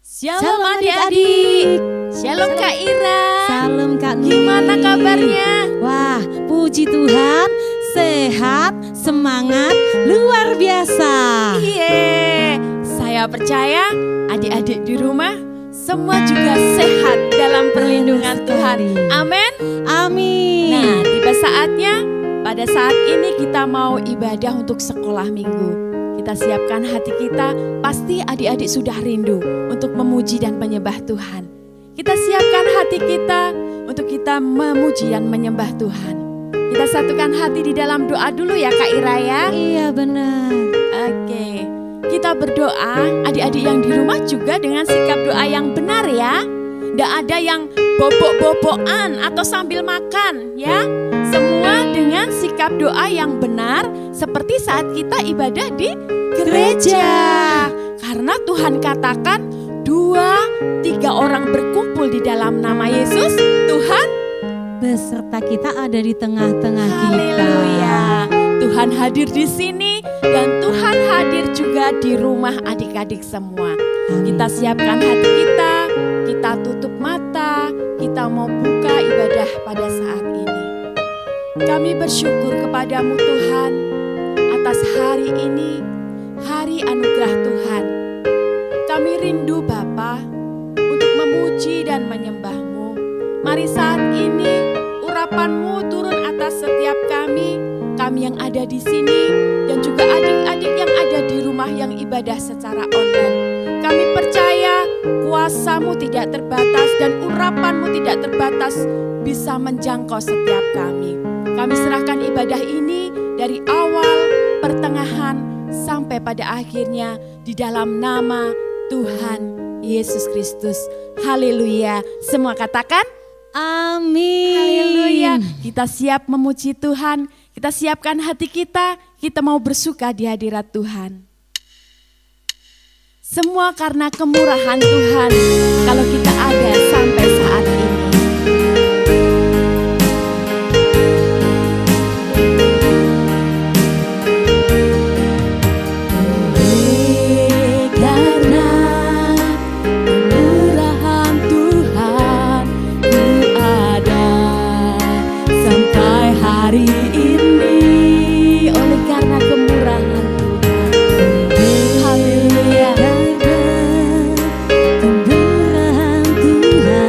Shalom adik-adik. Shalom Kak Ira. Salam Kak Nuni. Gimana kabarnya? Wah, puji Tuhan, sehat, semangat, luar biasa. Iya, saya percaya adik-adik di rumah semua juga sehat dalam perlindungan Tuhan. Amin. Amin. Nah, tiba saatnya pada saat ini kita mau ibadah untuk sekolah minggu. Kita siapkan hati kita, pasti adik-adik sudah rindu untuk memuji dan menyembah Tuhan. Kita siapkan hati kita untuk kita memuji dan menyembah Tuhan. Kita satukan hati di dalam doa dulu ya Kak Ira ya. Iya benar. Oke, kita berdoa adik-adik yang di rumah juga dengan sikap doa yang benar ya. Tidak ada yang bobok-bobokan atau sambil makan ya. Semua dengan sikap doa yang benar seperti saat kita ibadah di gereja. Karena Tuhan katakan 2-3 orang berkumpul di dalam nama Yesus, Tuhan Beserta kita ada di tengah-tengah kita. haleluya. Tuhan hadir di sini dan Tuhan hadir juga di rumah adik-adik semua. Kita siapkan hati kita tutup mata, kita mau buka ibadah pada saat ini. Kami bersyukur kepadamu Tuhan atas hari ini, hari anugerah Tuhan. Kami rindu Bapa untuk memuji dan menyembah-Mu. Mari saat ini urapan-Mu turun atas setiap kami yang ada di sini dan juga adik-adik yang ada di rumah yang ibadah secara online. Kami percaya kuasa-Mu tidak terbatas dan urapan-Mu tidak terbatas bisa menjangkau setiap kami. Kami serahkan ibadah ini dari awal, pertengahan, sampai pada akhirnya di dalam nama Tuhan Yesus Kristus. Haleluya. Semua katakan Amin. haleluya. Kita siap memuji Tuhan. Kita siapkan hati kita mau bersuka di hadirat Tuhan. Semua karena kemurahan Tuhan kalau kita ada sampai saat ini. Karena kemurahan Tuhan ku ada sampai hari ini. Oleh karena kemurahan Tuhan. Haleluya. Kemurahan Tuhan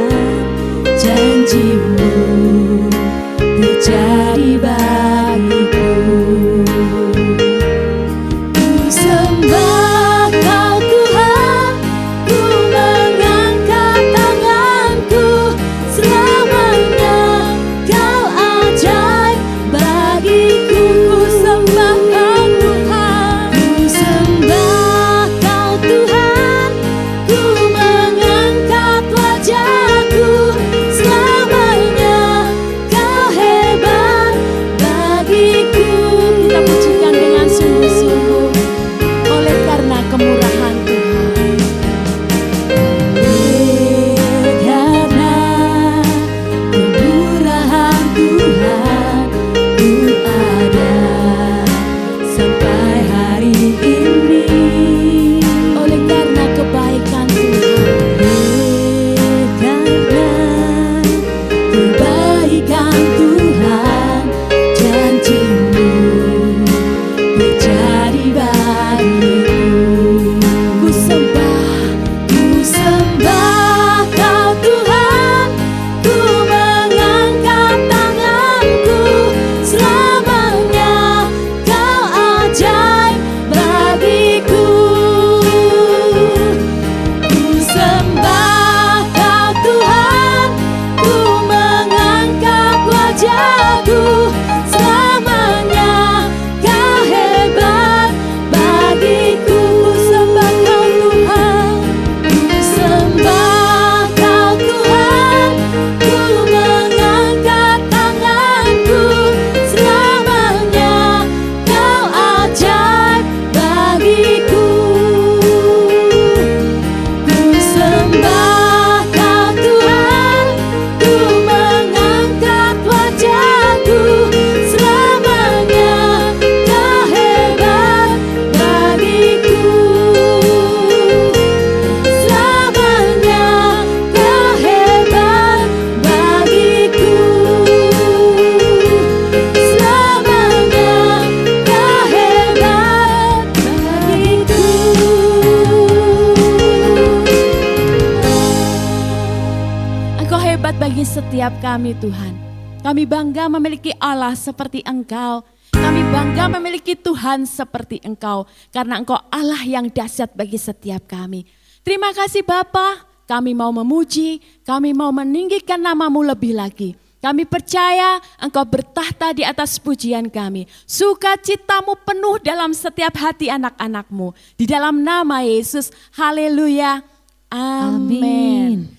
bagi setiap kami Tuhan. Kami bangga memiliki Allah seperti Engkau. Kami bangga memiliki Tuhan seperti Engkau. Karena Engkau Allah yang dahsyat bagi setiap kami. Terima kasih Bapa, kami mau memuji, kami mau meninggikan nama-Mu lebih lagi. Kami percaya Engkau bertahta di atas pujian kami. Sukacita-Mu penuh dalam setiap hati anak-anak-Mu. Di dalam nama Yesus, haleluya, amin.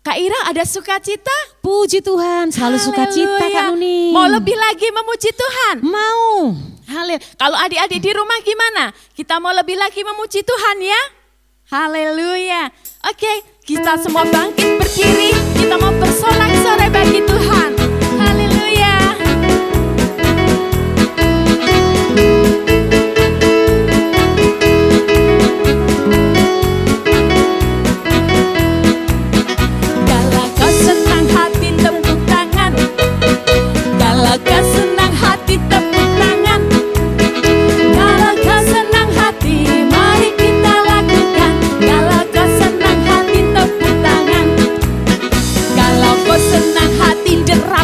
Kak Ira ada sukacita? Puji Tuhan, selalu sukacita Kak Nuni. Mau lebih lagi memuji Tuhan? Mau. Kalau adik-adik di rumah gimana? Kita mau lebih lagi memuji Tuhan ya? Haleluya. Oke, kita semua bangkit berdiri. Kita mau bersorak-sorai bagi Tuhan. Haleluya. Kalau kau senang hati tepuk tangan. Kalau kau senang hati tepuk tangan. Kalau kau senang hati mari kita lakukan. Kalau kau senang hati tepuk tangan. Kalau kau senang hati derap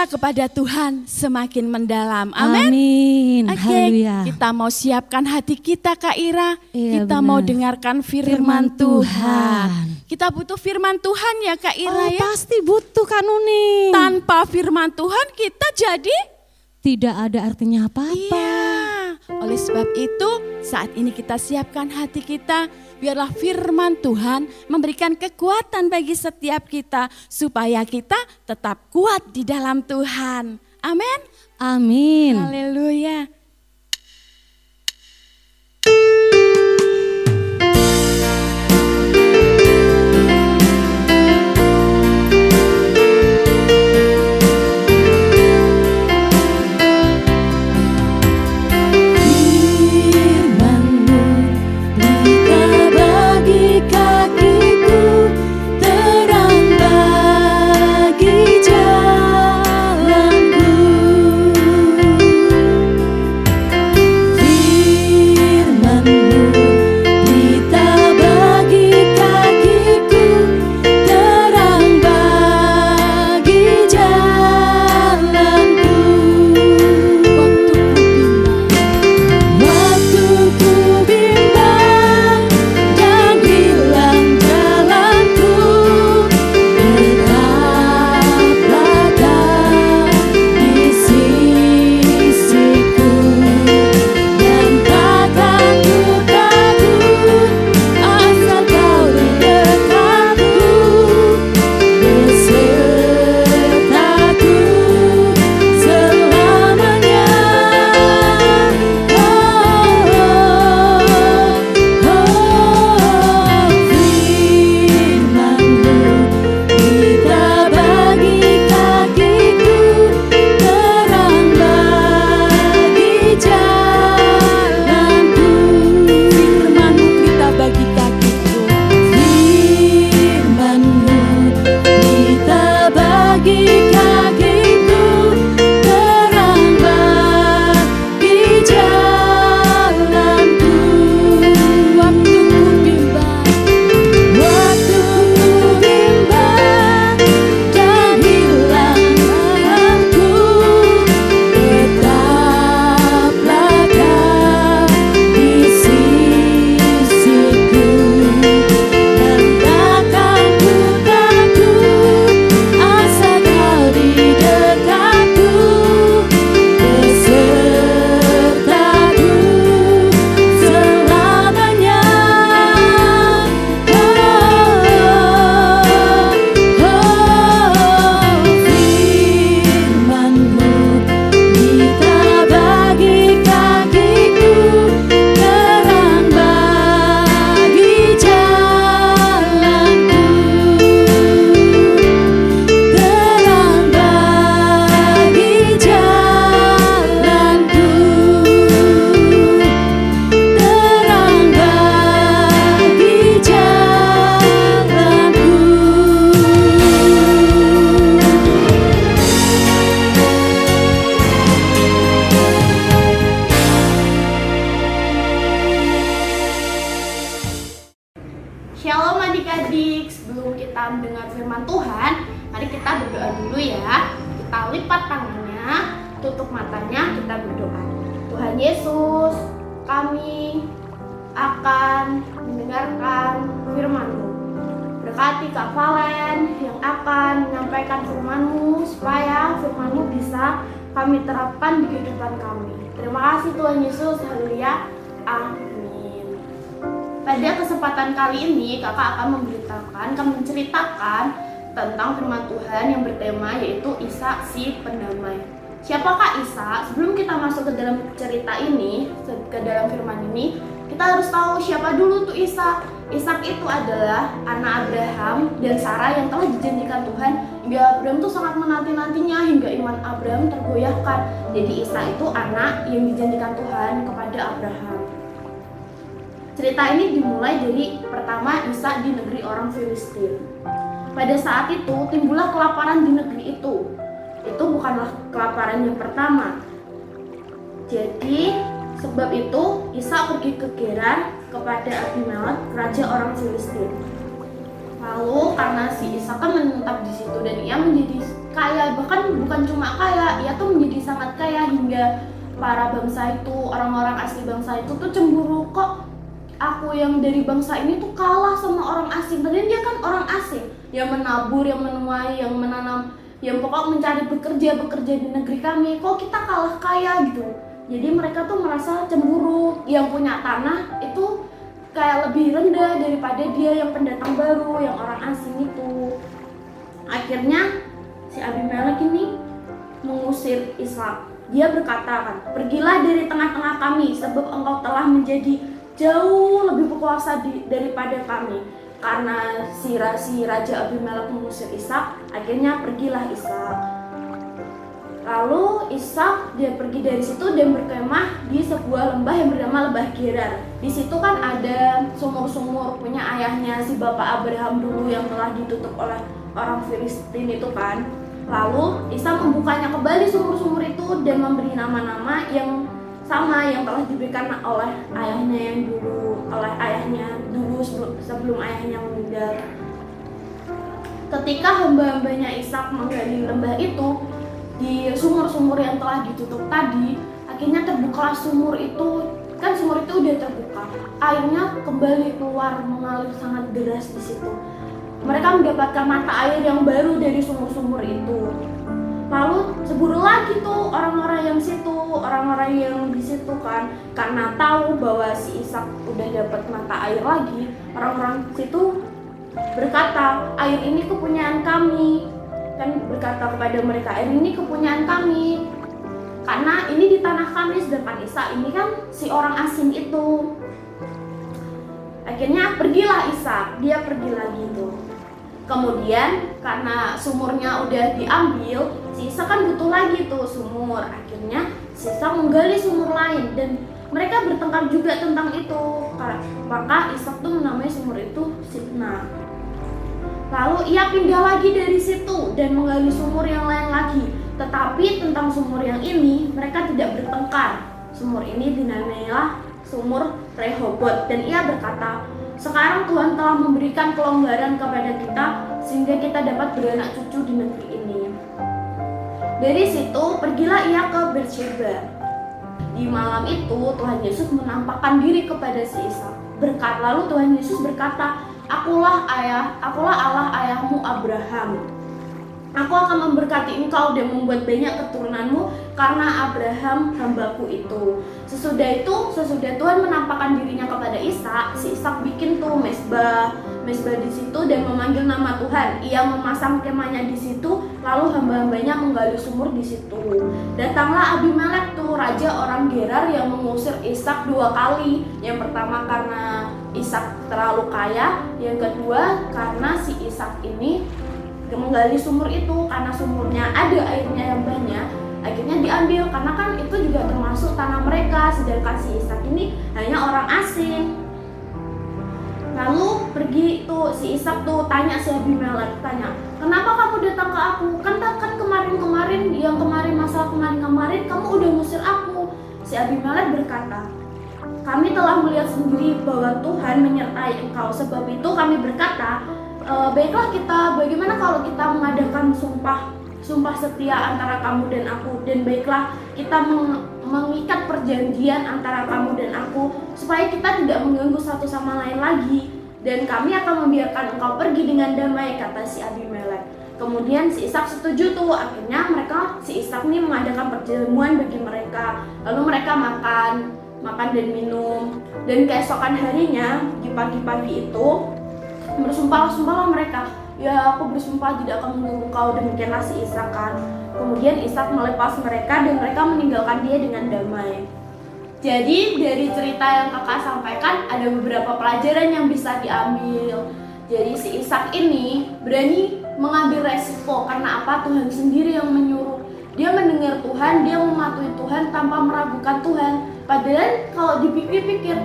kita kepada Tuhan semakin mendalam. Amin. Amin. Oke, Haleluya. kita mau siapkan hati kita Kak Ira. Iya, Kita benar. mau dengarkan firman Firman Tuhan. Tuhan. Kita butuh firman Tuhan ya Kak Ira ya. Pasti butuh Kak Nuning. Tanpa firman Tuhan kita jadi Tidak ada artinya apa-apa. iya. Oleh sebab itu saat ini kita siapkan hati kita. Biarlah firman Tuhan memberikan kekuatan bagi setiap kita. Supaya kita tetap kuat di dalam Tuhan. Amin. Amin. Haleluya. Shalom adik-adik, sebelum kita mendengar firman Tuhan, mari kita berdoa dulu ya. Kita lipat tangannya, tutup matanya, kita berdoa. Tuhan Yesus, kami akan mendengarkan firman-Mu. Berkati Kak Valen yang akan menyampaikan firman-Mu, supaya firman-Mu bisa kami terapkan di kehidupan kami. Terima kasih Tuhan Yesus, haleluya, amin. Pada kesempatan kali ini, kakak akan menceritakan tentang firman Tuhan yang bertema yaitu Ishak si pendamai. Siapakah Ishak? Sebelum kita masuk ke dalam cerita ini, ke dalam firman ini, kita harus tahu siapa dulu tuh Ishak. Ishak itu adalah anak Abraham dan Sarah yang telah dijanjikan Tuhan hingga Abraham tuh sangat menanti-nantinya hingga iman Abraham tergoyahkan. Jadi Ishak itu anak yang dijanjikan Tuhan kepada Abraham. Cerita ini dimulai dari pertama Ishak di negeri orang Filistin. Pada saat itu timbullah kelaparan di negeri itu. Itu bukanlah kelaparan yang pertama. Jadi sebab itu Ishak pergi ke Gerar kepada Abimelek, raja orang Filistin. Lalu karena si Ishak kan menetap di situ dan ia menjadi kaya, bahkan bukan cuma kaya, ia tuh menjadi sangat kaya hingga para bangsa itu, orang-orang asli bangsa itu tuh cemburu, kok aku yang dari bangsa ini tuh kalah sama orang asing, padahal dia kan orang asing yang menabur, yang menuai, yang menanam, yang pokok mencari bekerja di negeri kami, kok kita kalah kaya gitu. Jadi mereka tuh merasa cemburu, yang punya tanah itu kayak lebih rendah daripada dia yang pendatang baru, yang orang asing itu. Akhirnya si Abimelek ini mengusir Ishak. Dia berkata kan, pergilah dari tengah-tengah kami, sebab engkau telah menjadi jauh lebih berkuasa daripada kami. Karena si Raja Abimelek mengusir Ishak, akhirnya pergilah Ishak. Lalu Ishak dia pergi dari situ dan berkemah di sebuah lembah yang bernama Lembah Gerar. Di situ kan ada sumur-sumur punya ayahnya si bapak Abraham dulu yang telah ditutup oleh orang Filistin itu kan. Lalu Ishak membukanya kembali sumur-sumur itu dan memberi nama-nama yang sama yang telah diberikan oleh ayahnya dulu sebelum ayahnya meninggal. Ketika hamba-hambanya Ishak menggali lembah itu di sumur-sumur yang telah ditutup tadi, akhirnya terbukalah sumur itu. Kan sumur itu udah terbuka, airnya kembali keluar mengalir sangat deras di situ. Mereka mendapatkan mata air yang baru dari sumur-sumur itu. Lalu seburu lagi tuh orang-orang yang di situ kan, karena tahu bahwa si Ishak udah dapat mata air lagi, orang-orang situ berkata, air ini kepunyaan kami. Kan berkata kepada mereka, air ini kepunyaan kami karena ini di tanah kami, sedangkan Ishak ini kan si orang asing itu. Akhirnya pergilah Ishak, dia pergi lagi tuh. Kemudian karena sumurnya udah diambil, si Ishak kan butuh lagi tuh sumur. Akhirnya si Ishak menggali sumur lain dan mereka bertengkar juga tentang itu. Maka Ishak tuh menamai sumur itu Sitna. Lalu ia pindah lagi dari situ dan menggali sumur yang lain lagi. Tetapi tentang sumur yang ini mereka tidak bertengkar. Sumur ini dinamailah sumur Rehobot. Dan ia berkata, sekarang Tuhan telah memberikan kelonggaran kepada kita sehingga kita dapat beranak cucu di negeri ini. Dari situ pergilah ia ke Beersheba. Di malam itu Tuhan Yesus menampakkan diri kepada si Ishak. Lalu Tuhan Yesus berkata, Akulah Allah ayahmu Abraham. Aku akan memberkati engkau dan membuat banyak keturunanmu karena Abraham hambaku itu. Sesudah Tuhan menampakkan dirinya kepada Ishak, si Ishak bikin tuh mesbah di situ dan memanggil nama Tuhan. Ia memasang kemahnya di situ, lalu hamba-hambanya menggali sumur di situ. Datanglah Abimelek tuh, raja orang Gerar yang mengusir Ishak 2 kali. Yang pertama karena Ishak terlalu kaya, yang kedua karena si Ishak ini menggali sumur itu karena sumurnya ada airnya yang banyak, akhirnya diambil karena kan itu juga termasuk tanah mereka, sedangkan si Ishak ini hanya orang asing. Lalu pergi tuh si Ishak tuh tanya si Abimelek, kenapa kamu datang ke aku? Kan kemarin masalah kemarin kamu udah ngusir aku. Si Abimelek berkata, kami telah melihat sendiri bahwa Tuhan menyertai engkau, sebab itu kami berkata, baiklah bagaimana kalau kita mengadakan sumpah setia antara kamu dan aku, dan baiklah kita mengikat perjanjian antara kamu dan aku supaya kita tidak mengganggu satu sama lain lagi, dan kami akan membiarkan engkau pergi dengan damai, kata si Abimelek. Kemudian si Ishak setuju tuh, akhirnya si Ishak ini mengadakan perjamuan bagi mereka, lalu mereka makan dan minum, dan keesokan harinya di pagi-pagi itu bersumpah mereka, ya aku bersumpah tidak akan mengganggu kau, demikianlah si Ishak kan. Kemudian Ishak melepas mereka dan mereka meninggalkan dia dengan damai. Jadi dari cerita yang kakak sampaikan ada beberapa pelajaran yang bisa diambil. Jadi si Ishak ini berani mengambil resiko karena apa? Tuhan sendiri yang menyuruh. Dia mendengar Tuhan, dia mematuhi Tuhan tanpa meragukan Tuhan. Padahal kalau dipikir-pikir,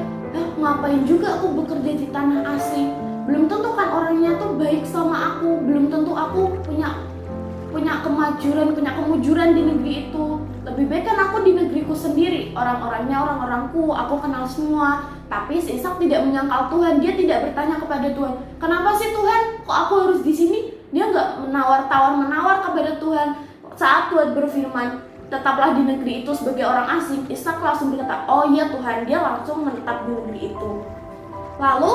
ngapain juga aku bekerja di tanah asing? Belum tentu kan orangnya tuh baik sama aku, belum tentu aku punya kemujuran di negeri itu. Lebih baik kan aku di negeriku sendiri, orang-orangku aku kenal semua. Tapi Ishak tidak menyangkal Tuhan, dia tidak bertanya kepada Tuhan, kenapa sih Tuhan kok aku harus di sini? Dia nggak menawar kepada Tuhan. Saat Tuhan berfirman, tetaplah di negeri itu sebagai orang asing, Ishak langsung berkata, oh iya Tuhan, dia langsung menetap di negeri itu. Lalu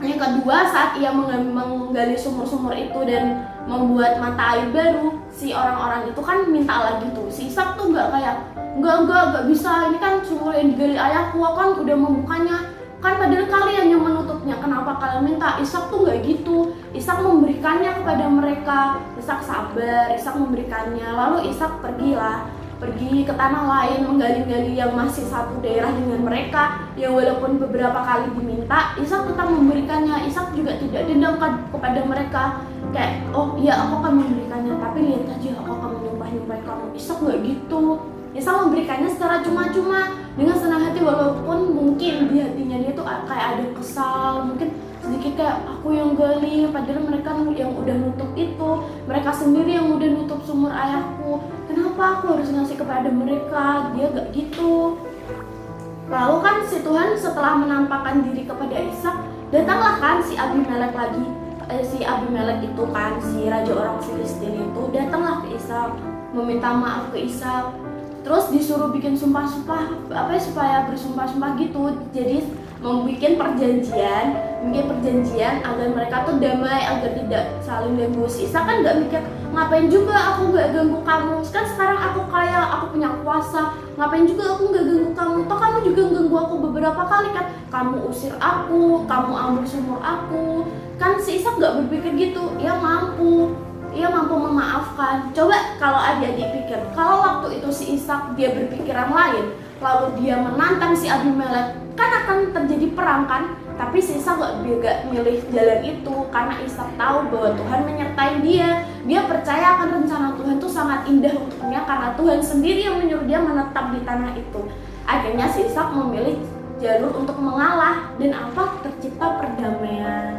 yang kedua, saat ia menggali sumur-sumur itu dan membuat mata air baru, si orang-orang itu kan minta lagi tuh. Si Ishak tuh nggak bisa, ini kan sumur yang digali ayahku, kan udah membukanya, kan padahal kalian yang menutupnya, kenapa kalian minta? Ishak tuh nggak gitu. Ishak memberikannya kepada mereka. Ishak sabar, Ishak memberikannya. Lalu Ishak pergi ke tanah lain, menggali-gali yang masih satu daerah dengan mereka, yang walaupun beberapa kali diminta, Ishak tetap memberikannya. Ishak juga tidak dendam kepada mereka, kayak, oh iya aku akan memberikannya, tapi lihat aja aku akan menyumpahi kamu. Ishak nggak gitu. Ishak memberikannya secara cuma-cuma dengan senang hati, walaupun mungkin di hatinya dia tuh kayak ada kesal, mungkin sedikit kayak aku yang gali, padahal mereka yang udah nutup itu, mereka sendiri yang udah nutup sumur ayahku, kenapa aku harus ngasih kepada mereka? Dia gak gitu. Lalu kan si Tuhan setelah menampakkan diri kepada Ishak, datanglah kan si Abimelek lagi. Si Abimelek itu kan, si raja orang Filistin itu datanglah ke Ishak, meminta maaf ke Ishak. Terus disuruh bikin sumpah-sumpah, supaya bersumpah-sumpah gitu. Jadi membuat perjanjian agar mereka tuh damai, agar tidak saling ganggu. Si Ishak kan nggak mikir, ngapain juga aku nggak ganggu kamu, kan sekarang aku kaya, aku punya kuasa, ngapain juga aku nggak ganggu kamu, toh kamu juga ganggu aku beberapa kali kan, kamu usir aku, kamu ambil sumur aku. Kan si Ishak nggak berpikir gitu, ia mampu memaafkan. Coba kalau adik-adik pikir, kalau waktu itu si Ishak dia berpikiran lain, lalu dia menantang si Abimelek, kan akan terjadi perang kan? Tapi si Ishak gak milih jalan itu, karena Ishak tahu bahwa Tuhan menyertai dia. Dia percaya akan rencana Tuhan itu sangat indah untuknya, karena Tuhan sendiri yang menyuruh dia menetap di tanah itu. Akhirnya si Ishak memilih jalur untuk mengalah, dan tercipta perdamaian.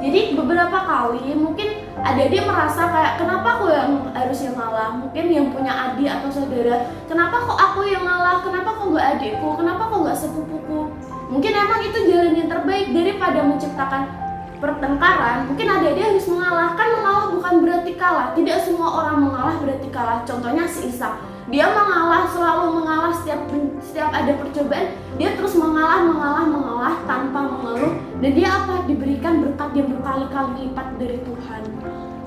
Jadi beberapa kali mungkin adik-adik merasa kayak, kenapa aku yang harus yang ngalah? Mungkin yang punya adik atau saudara, kenapa kok aku yang ngalah? Kenapa kok gak adikku? Kenapa kok gak sepupuku? Mungkin emang itu jalan yang terbaik daripada menciptakan pertengkaran. Mungkin adik-adik harus mengalah. Kan mengalah bukan berarti kalah. Tidak semua orang mengalah berarti kalah. Contohnya si Ishak, dia mengalah, selalu mengalah setiap ada percobaan. Dia terus mengalah tanpa mengeluh. Dan dia diberikan berkat yang berkali-kali lipat dari Tuhan.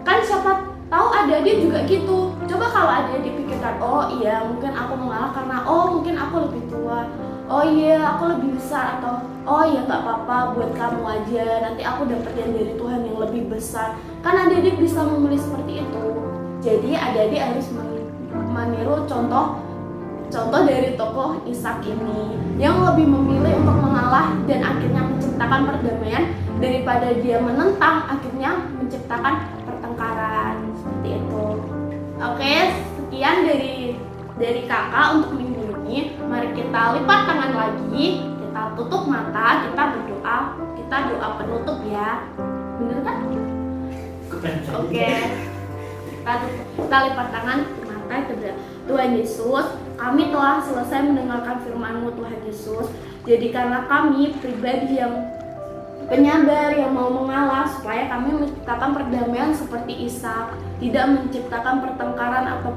Kan siapa tahu adik-adik juga gitu. Coba kalau adik-adik pikirkan, oh iya mungkin aku mengalah karena mungkin aku lebih tua, oh iya aku lebih besar, atau oh iya gak apa-apa buat kamu aja, nanti aku dapat yang dari Tuhan yang lebih besar. Kan adik-adik bisa memilih seperti itu. Jadi adik-adik harus meniru contoh dari tokoh Ishak ini, yang lebih memilih untuk mengalah dan akhirnya menciptakan perdamaian daripada dia menentang, akhirnya menciptakan pertengkaran. Seperti itu. Oke, sekian dari kakak untuk minggu ini. Mari kita lipat tangan lagi, kita tutup mata, kita berdoa, kita doa penutup ya. Bener kan? Oke. Kita lipat tangan, mata, kita berdoa. Tuhan Yesus, kami telah selesai mendengarkan firman-Mu Tuhan Yesus. Jadikanlah kami pribadi yang penyabar, yang mau mengalah, supaya kami menciptakan perdamaian seperti Ishak, tidak menciptakan pertengkaran atau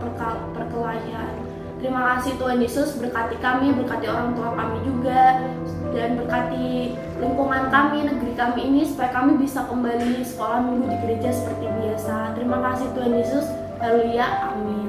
perkelahian. Terima kasih Tuhan Yesus, berkati kami, berkati orang tua kami juga, dan berkati lingkungan kami, negeri kami ini, supaya kami bisa kembali sekolah minggu di gereja seperti biasa. Terima kasih Tuhan Yesus, haleluya, amin.